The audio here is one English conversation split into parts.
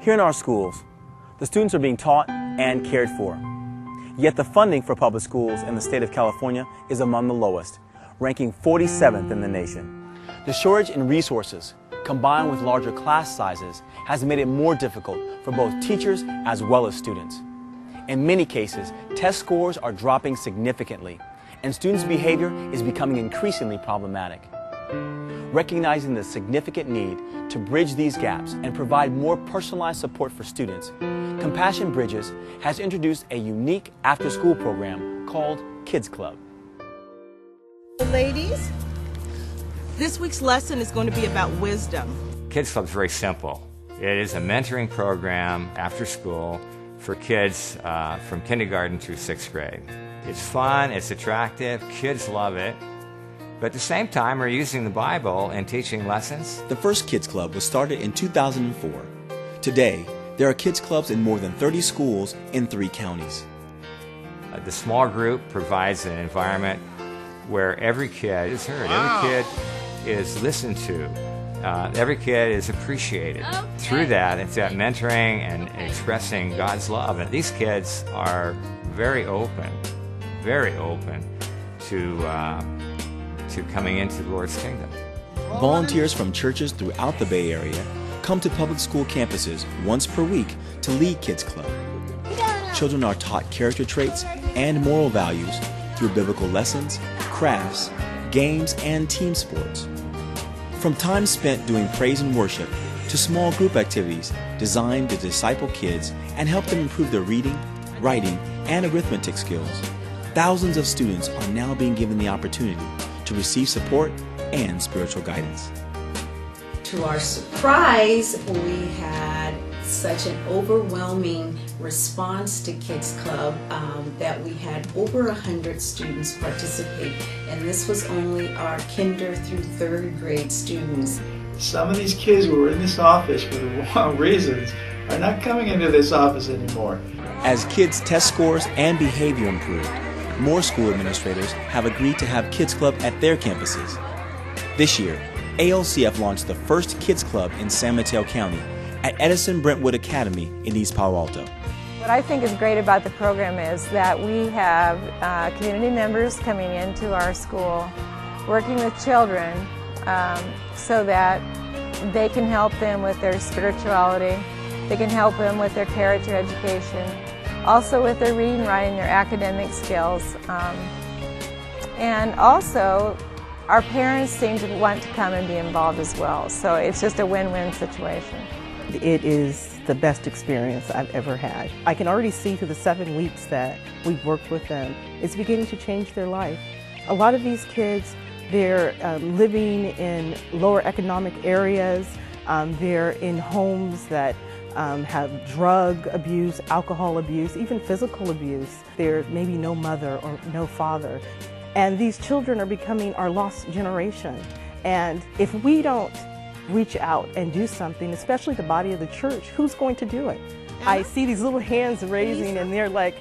Here in our schools, the students are being taught and cared for. Yet the funding for public schools in the state of California is among the lowest, ranking 47th in the nation. The shortage in resources, combined with larger class sizes, has made it more difficult for both teachers as well as students. In many cases, test scores are dropping significantly, and students' behavior is becoming increasingly problematic. Recognizing the significant need to bridge these gaps and provide more personalized support for students, Compassion Bridges has introduced a unique after-school program called Kids Club. Ladies, this week's lesson is going to be about wisdom. Kids Club is very simple. It is a mentoring program after school for kids from kindergarten through 6th grade. It's fun, it's attractive, kids love it. But at the same time, we're using the Bible and teaching lessons. The first Kids Club was started in 2004. Today, there are kids clubs in more than 30 schools in 3 counties. The small group provides an environment where every kid is heard, every kid is listened to, every kid is appreciated. Okay. Through that, it's that mentoring and expressing God's love. And these kids are very open to coming into the Lord's kingdom. Volunteers from churches throughout the Bay Area come to public school campuses once per week to lead Kids Club. Children are taught character traits and moral values through biblical lessons, crafts, games, and team sports. From time spent doing praise and worship to small group activities designed to disciple kids and help them improve their reading, writing, and arithmetic skills, thousands of students are now being given the opportunity to receive support and spiritual guidance. To our surprise, we had such an overwhelming response to Kids Club that we had over 100 students participate, and this was only our kinder through 3rd grade students. Some of these kids who were in this office for the wrong reasons are not coming into this office anymore. As kids' test scores and behavior improved, more school administrators have agreed to have Kids Club at their campuses. This year, ALCF launched the first Kids Club in San Mateo County at Edison Brentwood Academy in East Palo Alto. What I think is great about the program is that we have community members coming into our school, working with children so that they can help them with their spirituality, they can help them with their character education, also with their reading, writing, their academic skills. And also, our parents seem to want to come and be involved as well. So it's just a win-win situation. It is the best experience I've ever had. I can already see through the 7 weeks that we've worked with them, it's beginning to change their life. A lot of these kids, they're living in lower economic areas. They're in homes that have drug abuse, alcohol abuse, even physical abuse. There's maybe no mother or no father. And these children are becoming our lost generation. And if we don't reach out and do something, especially the body of the church, who's going to do it? I see these little hands raising and they're like,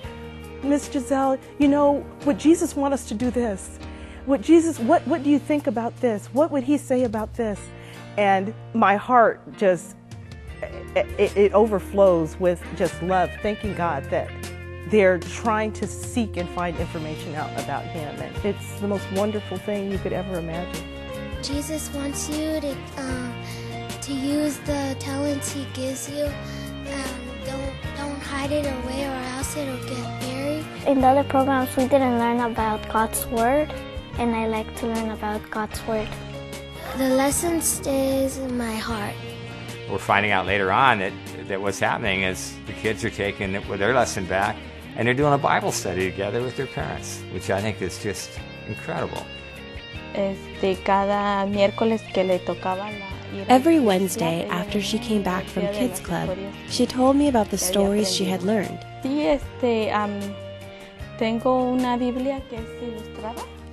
Miss Giselle, you know, would Jesus want us to do this? What do you think about this? What would he say about this? And my heart just, it overflows with just love, thanking God that they're trying to seek and find information out about him. And it's the most wonderful thing you could ever imagine. Jesus wants you to use the talents he gives you. Don't hide it away or else it'll get buried. In the other programs we didn't learn about God's Word, and I like to learn about God's Word. The lesson stays in my heart. We're finding out later on that what's happening is the kids are taking their lesson back and they're doing a Bible study together with their parents, which I think is just incredible. Every Wednesday after she came back from Kids Club, she told me about the stories she had learned.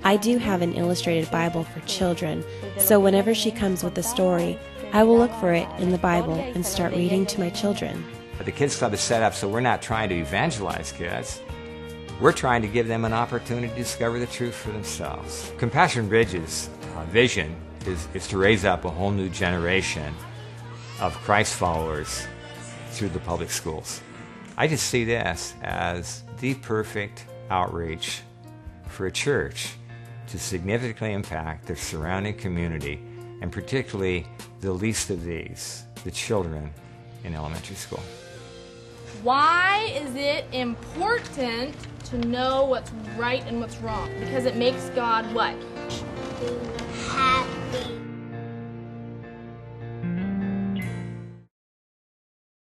I do have an illustrated Bible for children, so whenever she comes with a story, I will look for it in the Bible and start reading to my children. The Kids Club is set up so we're not trying to evangelize kids. We're trying to give them an opportunity to discover the truth for themselves. Compassion Bridges' vision is to raise up a whole new generation of Christ followers through the public schools. I just see this as the perfect outreach for a church to significantly impact their surrounding community, and particularly the least of these, the children in elementary school. Why is it important to know what's right and what's wrong? Because it makes God what? Happy.